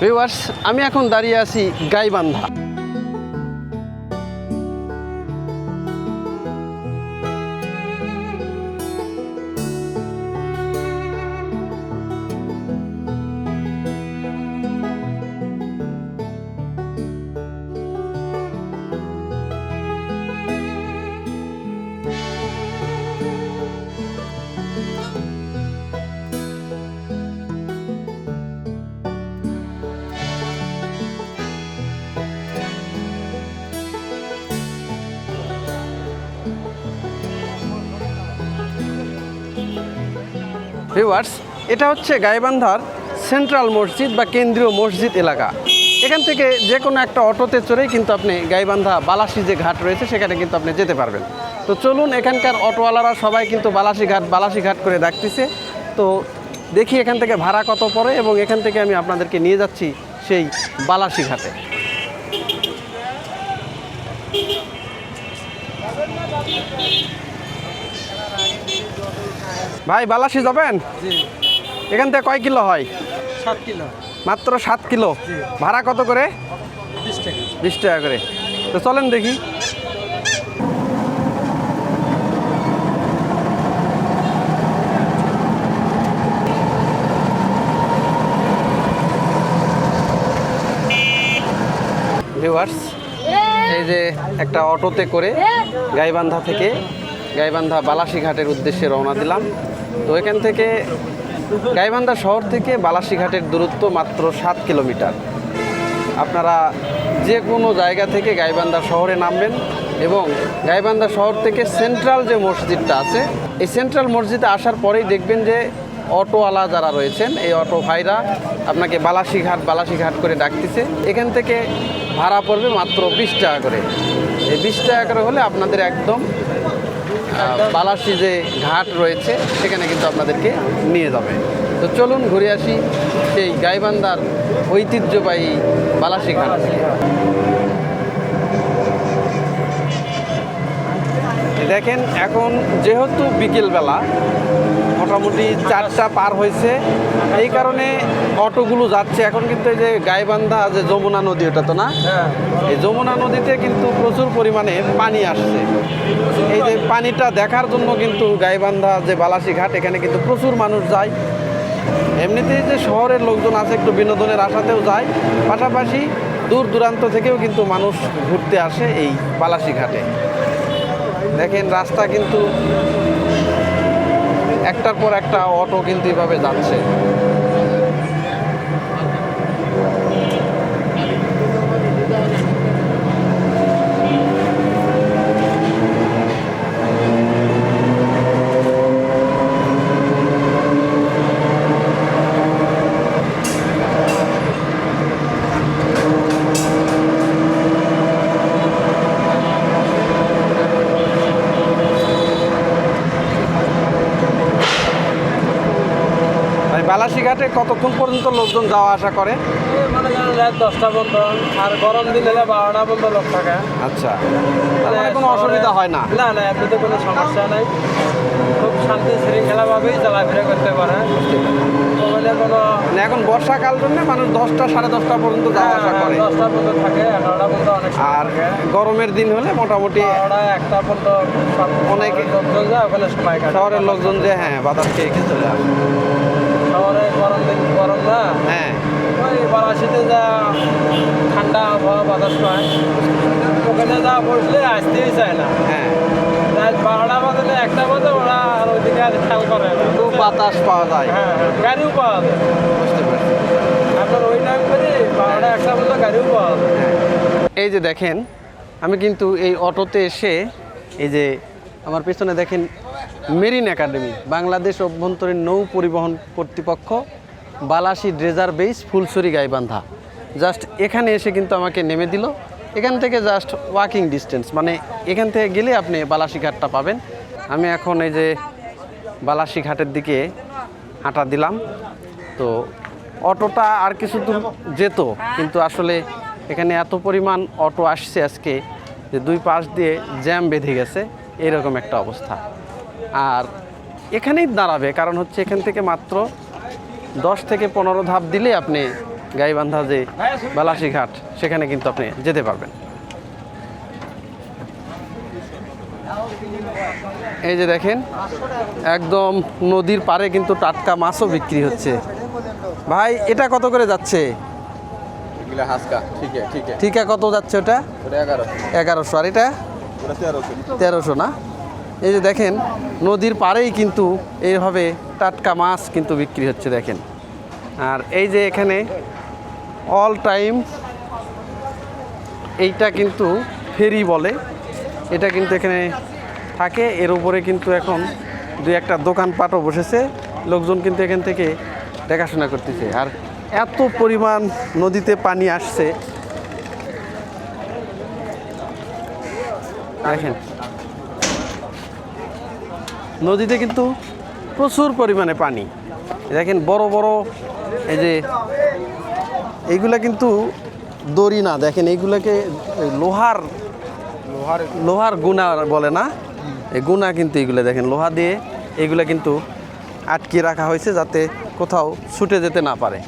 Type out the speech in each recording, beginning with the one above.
Viewers, আমি এখন দাঁড়িয়ে আছি গাইবান্ধা। ভিউয়ার্স, এটা হচ্ছে গাইবান্ধার সেন্ট্রাল মসজিদ বা কেন্দ্রীয় মসজিদ এলাকা। এখান থেকে যে কোনো একটা অটোতে চড়েই কিন্তু আপনি গাইবান্ধা বালাসি যে ঘাট রয়েছে সেখানে কিন্তু আপনি যেতে পারবেন। তো চলুন, এখানকার অটোওয়ালারা সবাই কিন্তু বালাসি ঘাট করে ডাকতেছে। তো দেখি এখান থেকে ভাড়া কত পড়ে এবং এখান থেকে আমি আপনাদেরকে নিয়ে যাচ্ছি সেই বালাসি ঘাটে। ভাই, বালাসি যাবেন? এখান থেকে কয় কিলো হয়? 7 কিলো। মাত্র 7 কিলো। ভাড়া কত করে? 20 টাকা। 20 টাকা করে। তো চলেন দেখি। ভিউয়ার্স, এই যে একটা অটোতে করে গাইবান্ধা থেকে গাইবান্ধা বালাসি ঘাটের উদ্দেশ্যে রওনা দিলাম। তো এখান থেকে গাইবান্ধা শহর থেকে বালাসি ঘাটের দূরত্ব মাত্র 7 কিলোমিটার। আপনারা যে কোনো জায়গা থেকে গাইবান্ধা শহরে নামবেন এবং গাইবান্ধা শহর থেকে সেন্ট্রাল যে মসজিদটা আছে, এই সেন্ট্রাল মসজিদে আসার পরেই দেখবেন যে অটোওয়ালা যারা রয়েছেন, এই অটো ভাইরা আপনাকে বালাসি ঘাট করে ডাকতেছে। এখান থেকে ভাড়া পড়বে মাত্র 20 টাকা করে। এই 20 টাকা করে হলে আপনাদের একদম বালাসি যে ঘাট রয়েছে সেখানে কিন্তু আপনাদেরকে নিয়ে যাবে। তো চলুন ঘুরে আসি সেই গাইবান্ধার ঐতিহ্যবাহী বালাসি ঘাট থেকে। দেখেন, এখন যেহেতু বিকেলবেলা মোটামুটি 4টা পার হয়েছে, এই কারণে অটোগুলো যাচ্ছে। এখন কিন্তু এই যে গাইবান্ধা যে যমুনা নদী, ওটা তো না, এই যমুনা নদীতে কিন্তু প্রচুর পরিমাণে পানি আসছে। এই যে পানিটা দেখার জন্য কিন্তু গাইবান্ধা যে বালাসি ঘাট, এখানে কিন্তু প্রচুর মানুষ যায়। এমনিতেই যে শহরের লোকজন আছে একটু বিনোদনের আশাতেও যায়, পাশাপাশি দূর দূরান্ত থেকেও কিন্তু মানুষ ঘুরতে আসে এই বালাসি ঘাটে। দেখেন, রাস্তা কিন্তু একটার পর একটা অটো কিন্তু এভাবে যাচ্ছে। বালাসি ঘাটে কতক্ষণ পর্যন্ত লোকজন যাওয়া আসা করে? মানে রাত 10টা পর্যন্ত, আর গরম দিন হলে 12টা পর্যন্ত লোক থাকে। আচ্ছা, তার মানে কোনো অসুবিধা হয় না? না না, এমনিতে কোনো সমস্যা নাই। খুব শান্তি শৃঙ্খলাভাবেই চলাফেরা করতে পারে। ওখানে কোনো এখন বর্ষাকাল জন্য মানুষ 10টা সাড়ে 10টা পর্যন্ত যাওয়া আসা করে। 10টা পর্যন্ত থাকে, 11টা পর্যন্ত অনেক। আর গরমের দিন হলে মোটামুটি 1টা পর্যন্ত অনেকে লোকজন যায় ওখানে সময় কাটে। শহরের লোকজন যে বাতাস খেয়ে চলে আসে। শহরে গরম না, হ্যাঁ, ওই বালাসিতে যা ঠান্ডা আবহাওয়া বাতাস পায়, ওখানে যা বসলে আসতেই চায় না। হ্যাঁ, রাত 12টা বাজলে 1টা বাজে ওরা আর ওইদিকে আর খেয়াল করে না। খুব বাতাস পাওয়া যায়। হ্যাঁ, গাড়িও পাওয়া যায়। বুঝতে পারছি। আপনার ওই টাইম করে 12টা 1টা বাজলে গাড়িও পাওয়া যায়। এই যে দেখেন, আমি কিন্তু এই অটোতে এসে, এই যে আমার পেছনে দেখেন মেরিন একাডেমি, বাংলাদেশ অভ্যন্তরীণ নৌ পরিবহন কর্তৃপক্ষ, Balasi dredger base, Phulchhari Gaibandha. Just এখানে এসে কিন্তু আমাকে নেমে দিল। এখান থেকে জাস্ট ওয়াকিং ডিস্টেন্স, মানে এখান থেকে গেলে আপনি বালাসি ঘাটটা পাবেন। আমি এখন এই যে বালাসি ঘাটের দিকে হাঁটা দিলাম। তো অটোটা আর কিছু দূর যেত, কিন্তু আসলে এখানে এত পরিমাণ অটো আসছে আজকে যে দুই পাশ দিয়ে জ্যাম বেঁধে গেছে, এরকম একটা অবস্থা। আর এখানেই দাঁড়াবে, কারণ হচ্ছে এখান থেকে মাত্র 10 থেকে 15 ধাপ দিলে আপনি গাইবান্ধা যে বালাসী ঘাট সেখানে কিন্তু আপনি যেতে পারবেন। এই যে দেখেন একদম নদীর পাড়ে কিন্তু টাটকা মাছও বিক্রি হচ্ছে। ভাই এটা কত করে যাচ্ছে? ঠিক আছে, কত যাচ্ছে ওটা? 1100। আর এটা 1300 না? এই যে দেখেন নদীর পাড়েই কিন্তু এইভাবে টাটকা মাছ কিন্তু বিক্রি হচ্ছে দেখেন। আর এই যে এখানে অল টাইম এইটা কিন্তু ফেরি বলে, এটা কিন্তু এখানে থাকে। এর উপরে কিন্তু এখন দুই একটা দোকানপাটও বসেছে, লোকজন কিন্তু এখান থেকে দেখাশোনা করতেছে। আর এত পরিমাণ নদীতে পানি আসছে দেখেন, নদীতে কিন্তু প্রচুর পরিমাণে পানি। দেখেন বড় বড় এই যে এইগুলা কিন্তু দড়ি না, দেখেন এইগুলাকে লোহার লোহার গুণা বলে না, এই গুণা কিন্তু এইগুলো দেখেন লোহা দিয়ে এইগুলা কিন্তু আটকে রাখা হয়েছে যাতে কোথাও ছুটে যেতে না পারে।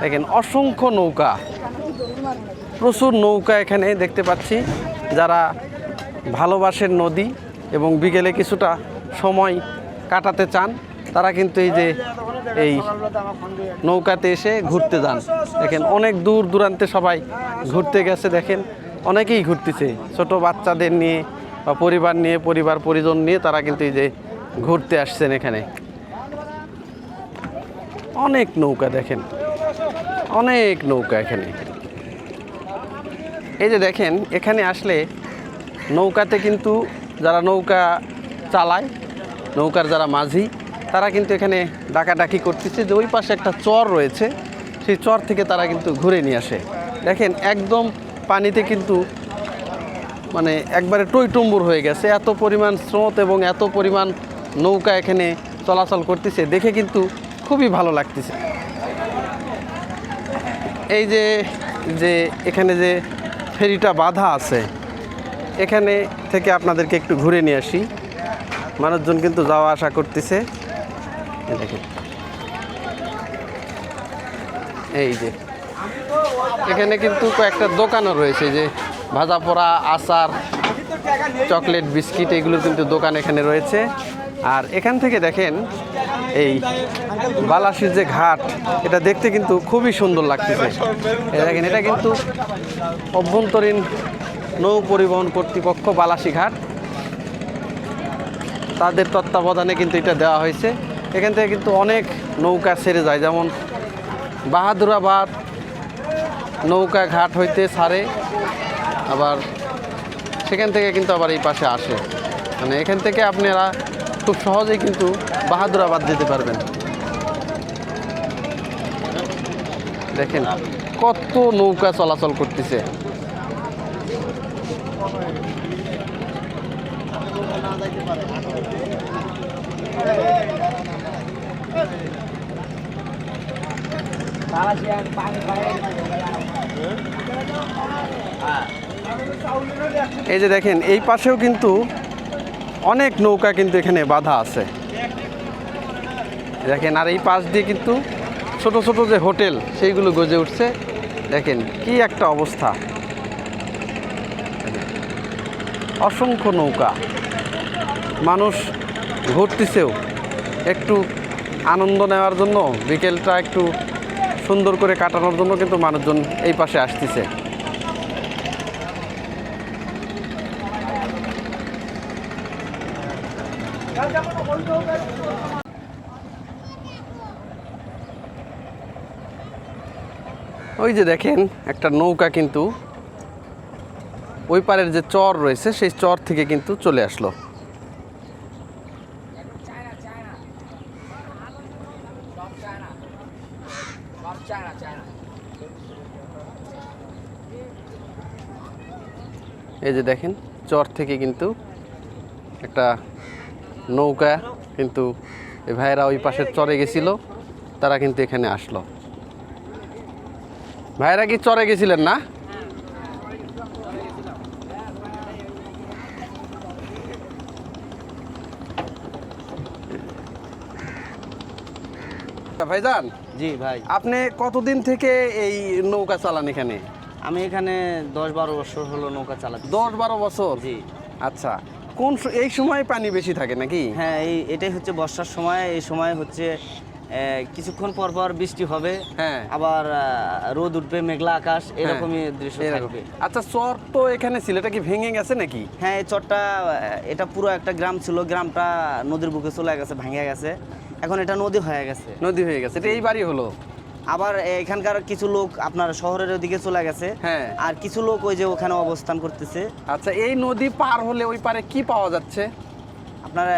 দেখেন অসংখ্য নৌকা, প্রচুর নৌকা এখানে দেখতে পাচ্ছি। যারা ভালোবাসেন নদী এবং বিকেলে কিছুটা সময় কাটাতে চান তারা কিন্তু এই যে এই নৌকাতে এসে ঘুরতে যান। দেখেন অনেক দূর দূরান্তে সবাই ঘুরতে গেছে, দেখেন অনেকেই ঘুরতেছে ছোট বাচ্চাদের নিয়ে বা পরিবার নিয়ে, পরিবার পরিজন নিয়ে তারা কিন্তু এই যে ঘুরতে আসছেন। এখানে অনেক নৌকা, দেখেন অনেক নৌকা এখানে। এই যে দেখেন এখানে আসলে নৌকাতে কিন্তু যারা নৌকা চালায়, নৌকার যারা মাঝি, তারা কিন্তু এখানে ডাকাডাকি করতেছে যে ওই পাশে একটা চর রয়েছে, সেই চর থেকে তারা কিন্তু ঘুরে নিয়ে আসে। দেখেন একদম পানিতে কিন্তু মানে একবারে টইটুম্বুর হয়ে গেছে, এত পরিমাণ স্রোত এবং এত পরিমাণ নৌকা এখানে চলাচল করতেছে, দেখে কিন্তু খুবই ভালো লাগতেছে। এই যে যে এখানে যে ফেরিটা বাঁধা আছে, এখানে থেকে আপনাদেরকে একটু ঘুরে নিয়ে আসি। মানুষজন কিন্তু যাওয়া আসা করতেছে। দেখেন এই যে এখানে কিন্তু কয়েকটা দোকানও রয়েছে, যে ভাজা পোড়া, আচার, চকলেট, বিস্কিট এগুলো কিন্তু দোকান এখানে রয়েছে। আর এখান থেকে দেখেন এই বালাসীর যে ঘাট, এটা দেখতে কিন্তু খুবই সুন্দর লাগতেছে। দেখেন এটা কিন্তু অভ্যন্তরীণ নৌ পরিবহন কর্তৃপক্ষ বালাসী ঘাট, তাদের তত্ত্বাবধানে কিন্তু এটা দেওয়া হয়েছে। এখান থেকে কিন্তু অনেক নৌকা ছেড়ে যায়, যেমন বাহাদুরাবাদ নৌকা ঘাট হইতে ছাড়ে, আবার সেখান থেকে কিন্তু আবার এই পাশে আসে। মানে এখান থেকে আপনারা খুব সহজেই কিন্তু বাহাদুরাবাদ যেতে পারবেন। দেখেন কত নৌকা চলাচল করতেছে। এই যে দেখেন এই পাশেও কিন্তু অনেক নৌকা কিন্তু এখানে বাঁধা আছে দেখেন। আর এই পাশ দিয়ে কিন্তু ছোট ছোট যে হোটেল সেইগুলো গজে উঠছে। দেখেন কি একটা অবস্থা, অসংখ্য নৌকা, মানুষ ঘুরতেছেও একটু আনন্দ নেওয়ার জন্য, বিকেলটা একটু সুন্দর করে কাটানোর জন্য কিন্তু মানুষজন এই পাশে আসতেছে। ওই যে দেখেন একটা নৌকা কিন্তু ওই পারের যে চর রয়েছে সেই চর থেকে কিন্তু চলে আসলো। এই যে দেখেন চর থেকে কিন্তু একটা নৌকা কিন্তু এই ভাইয়েরা ওই পাশের চরে গেছিল, তারা কিন্তু এখানে আসলো। ভাইয়েরা কি চরে গেছিলেন না? ভাইজান জি ভাই, আপনি কতদিন থেকে এই নৌকা চালান এখানে? আমি এখানে 10-12 বছর হলো নৌকা চালাচ্ছি। 10-12 বছর? জি। আচ্ছা, এই সময় পানি বেশি থাকে নাকি? হ্যাঁ, এটাই হচ্ছে বর্ষার সময়। এই সময় হচ্ছে কিছুক্ষণ পর পর বৃষ্টি হবে, হ্যাঁ। আবার রোদ উঠবে, মেঘলা আকাশ, এরকমই দৃশ্য থাকবে। আচ্ছা, চর তো এখানে ছিল, এটা কি ভেঙে গেছে নাকি? হ্যাঁ, এই চরটা, এটা পুরো একটা গ্রাম ছিল, গ্রামটা নদীর বুকে চলে গেছে, ভেঙে গেছে, এখন এটা নদী হয়ে গেছে। নদী হয়ে গেছে, এটা এইবারই হলো। আবার এখানকার কিছু লোক আপনার শহরের ওদিকে চলে গেছে, হ্যাঁ। আর কিছু লোক ওই যে ওখানে অবস্থান করতেছে। আচ্ছা, এই নদী পার হলে ওই পারে কি পাওয়া যাচ্ছে? আপনার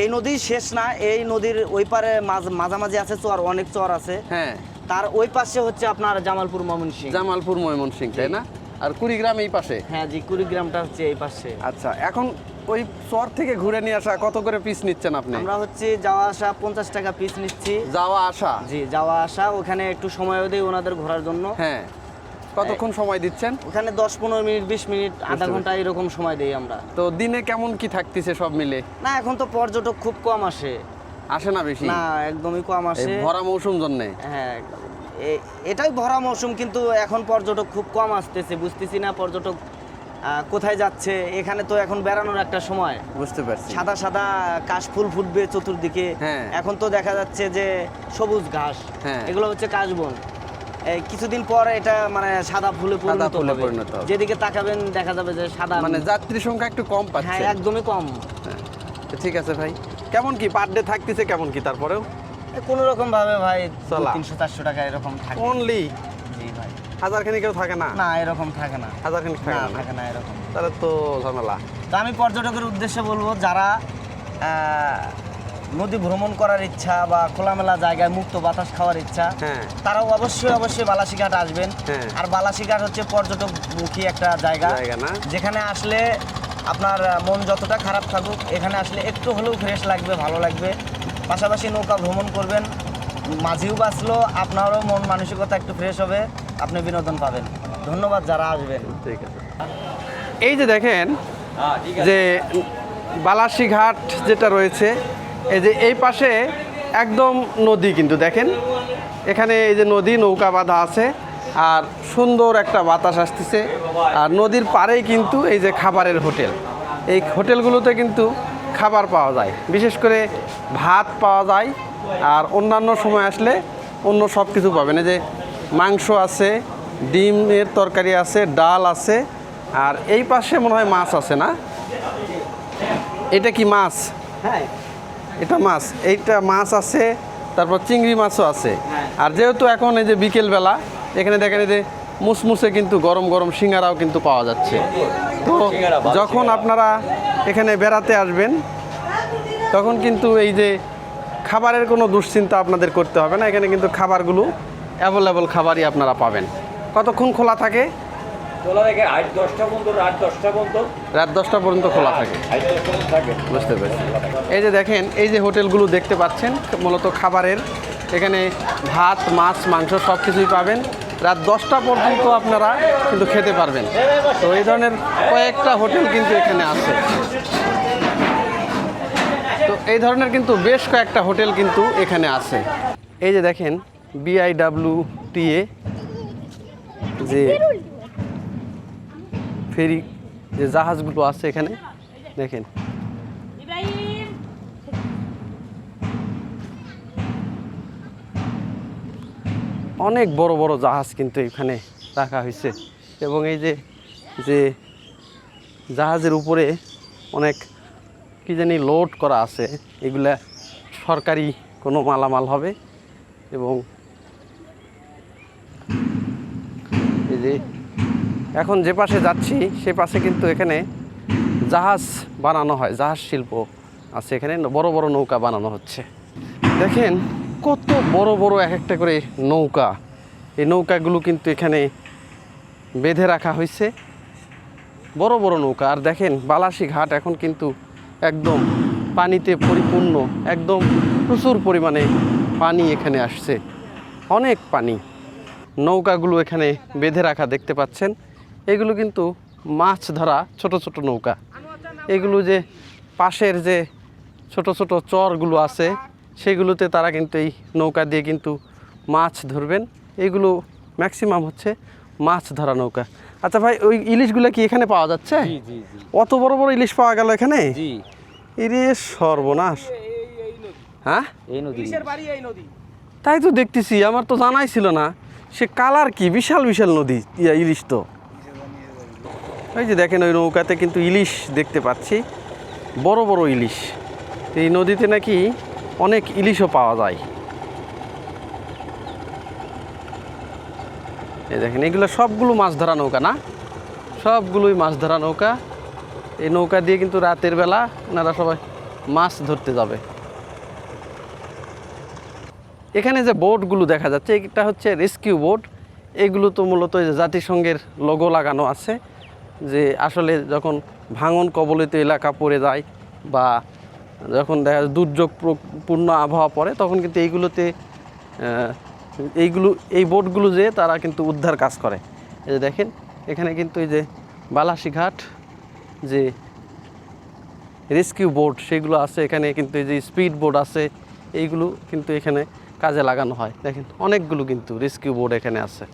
এই নদী শেষ না, এই নদীর ওই পারে মাঝামাঝি আছে চর, অনেক চর আছে। হ্যাঁ। তার ওই পাশে হচ্ছে আপনার জামালপুর ময়মনসিংহ। জামালপুর ময়মনসিংহ, তাই না? আর কুড়িগ্রাম এই পাশে? হ্যাঁ জি, কুড়িগ্রামটা হচ্ছে এই পাশে। আচ্ছা, এখন ওই চর থেকে ঘুরে নিয়ে আসা কত করে পিস নিচ্ছেন আপনি? আমরা হচ্ছে যাওয়া আসা 50 টাকা পিস নিচ্ছি। যাওয়া আসা? জি, যাওয়া আসা। ওখানে একটু সময়ও দেই ওনাদের ঘোরার জন্য। হ্যাঁ। কতক্ষণ সময় দিচ্ছেন? ওখানে 10-15 মিনিট, 20 মিনিট, আধা ঘন্টা এরকম সময় দেই আমরা। তো দিনে কেমন কি থাকতেছে সব মিলে? না, এখন তো পর্যটক খুব কম আসে। আসে না বেশি? না, একদমই কম আসে। এই ভরা মৌসুম জন্যে? হ্যাঁ, এটাই ভরা মৌসুম, কিন্তু এখন পর্যটক খুব কম আসতেছে। বুঝতেছি না পর্যটক কোথায় যাচ্ছে। এখানে তো এখন বেড়ানোর একটা সময়। বুঝতে পারছি। সাদা সাদা কাশফুল ফুটবে চতুর্দিকে। হ্যাঁ। এখন তো দেখা যাচ্ছে যে সবুজ ঘাস, হ্যাঁ। এগুলো হচ্ছে কাশবন। কিছুদিন পর এটা মানে সাদা ফুলে পরিণত হবে। যেদিকে তাকাবেন দেখা যাবে যে সাদা, মানে যাত্রী সংখ্যা একটু কম পাচ্ছে। হ্যাঁ, একদমই কম। হ্যাঁ। তো ঠিক আছে ভাই, কেমন কি পার ডে থাকতেছে কেমন কি তারপরেও? কোনো রকম ভাবে ভাই চলা। 300-400 টাকা এরকম থাকে। অনলি? জি ভাই। হাজার খানিকেও থাকে না? না, এরকম থাকে না। হাজার খানিক থাকে না, না? থাকে না এরকম। তাহলে তো ঝামেলা। তো আমি পর্যটকের উদ্দেশ্যে বলবো, যারা নদী ভ্রমণ করার ইচ্ছা বা খোলামেলা জায়গায় মুক্ত বাতাস খাওয়ার ইচ্ছা, হ্যাঁ। তারাও অবশ্যই বালাসীঘাট আসবেন। হ্যাঁ। আর বালাসীঘাট হচ্ছে পর্যটকমুখী একটা জায়গা না? যেখানে আসলে আপনার মন যতটা খারাপ থাকুক, এখানে আসলে একটু হলেও ফ্রেশ লাগবে, ভালো লাগবে। পাশাপাশি নৌকা ভ্রমণ করবেন, মাঝিও বাঁচলো, আপনারও মন মানসিকতা একটু ফ্রেশ হবে, আপনি বিনোদন পাবেন। ধন্যবাদ যারা আসবেন। ঠিক আছে। এই যে দেখেন যে বালাসীঘাট যেটা রয়েছে, এই যে এই পাশে একদম নদী, কিন্তু দেখেন এখানে এই যে নদী, নৌকা বাঁধা আছে, আর সুন্দর একটা বাতাস আসতেছে। আর নদীর পাড়েই কিন্তু এই যে খাবারের হোটেল, এই হোটেলগুলোতে কিন্তু খাবার পাওয়া যায়, বিশেষ করে ভাত পাওয়া যায়। আর অন্যান্য সময় আসলে অন্য সব কিছু পাবেন। এই যে মাংস আছে, ডিমের তরকারি আছে, ডাল আছে, আর এই পাশে মনে হয় মাছ আছে না? এটা কি মাছ? হ্যাঁ, এটা মাছ, এইটা মাছ আছে, তারপর চিংড়ি মাছও আছে। আর যেহেতু এখন এই যে বিকেলবেলা, এখানে দেখেন এই যে মুসমুসে কিন্তু গরম গরম সিঙ্গারাও কিন্তু পাওয়া যাচ্ছে। তো যখন আপনারা এখানে বেড়াতে আসবেন, তখন কিন্তু এই যে খাবারের কোনো দুশ্চিন্তা আপনাদের করতে হবে না। এখানে কিন্তু খাবারগুলো অ্যাভেলেবল খাবারই আপনারা পাবেন। কতক্ষণ খোলা থাকে? রাত 10টা পর্যন্ত খোলা থাকে। বুঝতে পেরেছি। এই যে দেখেন, এই যে হোটেলগুলো দেখতে পাচ্ছেন, মূলত খাবারের এখানে ভাত, মাছ, মাংস সব কিছুই পাবেন। রাত 10টা পর্যন্ত আপনারা কিন্তু খেতে পারবেন। তো এই ধরনের কয়েকটা হোটেল কিন্তু এখানে আছে। তো এই ধরনের কিন্তু বেশ কয়েকটা হোটেল কিন্তু এখানে আছে। এই যে দেখেন BIWTA যে ফেরি, যে জাহাজগুলো আছে এখানে দেখেন। অনেক বড় বড় জাহাজ কিন্তু এখানে রাখা হয়েছে, এবং এই যে যে জাহাজের উপরে অনেক কি জানি লোড করা আছে, এগুলা সরকারি কোনো মালামাল হবে। এবং এই যে এখন যে পাশে যাচ্ছি সে পাশে কিন্তু এখানে জাহাজ বানানো হয়, জাহাজ শিল্প আছে এখানে, বড় বড় নৌকা বানানো হচ্ছে। দেখেন কত বড় বড় এক একটা করে নৌকা, এই নৌকাগুলো কিন্তু এখানে বেঁধে রাখা হয়েছে, বড় বড় নৌকা। আর দেখেন বালাসীঘাট এখন কিন্তু একদম পানিতে পরিপূর্ণ, একদম প্রচুর পরিমাণে পানি এখানে আসছে, অনেক পানি। নৌকাগুলো এখানে বেঁধে রাখা দেখতে পাচ্ছেন, এগুলো কিন্তু মাছ ধরা ছোট ছোট নৌকা। এগুলো যে পাশের যে ছোট ছোট চরগুলো আছে, সেগুলোতে তারা কিন্তু এই নৌকা দিয়ে কিন্তু মাছ ধরবেন। এইগুলো ম্যাক্সিমাম হচ্ছে মাছ ধরা নৌকা। আচ্ছা ভাই, ওই ইলিশগুলো কি এখানে পাওয়া যাচ্ছে? জি জি জি অত বড় বড় ইলিশ পাওয়া গেল এখানে? জি ইরে সর্বনাশ! হ্যাঁ, এই নদী তাই তো দেখতেছি, আমার তো জানাই ছিল না। সে কালার কি বিশাল বিশাল নদী, ইলিশ তো। এই যে দেখেন ওই নৌকাতে কিন্তু ইলিশ দেখতে পাচ্ছি, বড় বড় ইলিশ। এই নদীতে নাকি অনেক ইলিশও পাওয়া যায়। এই দেখেন এগুলো সবগুলো মাছ ধরা নৌকা না? সবগুলোই মাছ ধরা নৌকা। এই নৌকা দিয়ে কিন্তু রাতের বেলা ওনারা সবাই মাছ ধরতে যাবে। এখানে যে বোটগুলো দেখা যাচ্ছে, এটা হচ্ছে রেস্কিউ বোট। এগুলো তো মূলত এই যে জাতিসংঘের লোগো লাগানো আছে, যে আসলে যখন ভাঙন কবলিত এলাকা পড়ে যায় বা যখন দেখা যায় দুর্যোগপূর্ণ আবহাওয়া পড়ে, তখন কিন্তু এই বোটগুলো যে তারা কিন্তু উদ্ধার কাজ করে। এই যে দেখেন এখানে কিন্তু এই যে বালাসীঘাট যে রেস্কিউ বোট সেগুলো আছে, এখানে কিন্তু এই যে স্পিড বোট আছে, এইগুলো কিন্তু এখানে কাজে লাগানো হয়। দেখেন অনেকগুলো কিন্তু রেস্কিউ বোট এখানে আছে।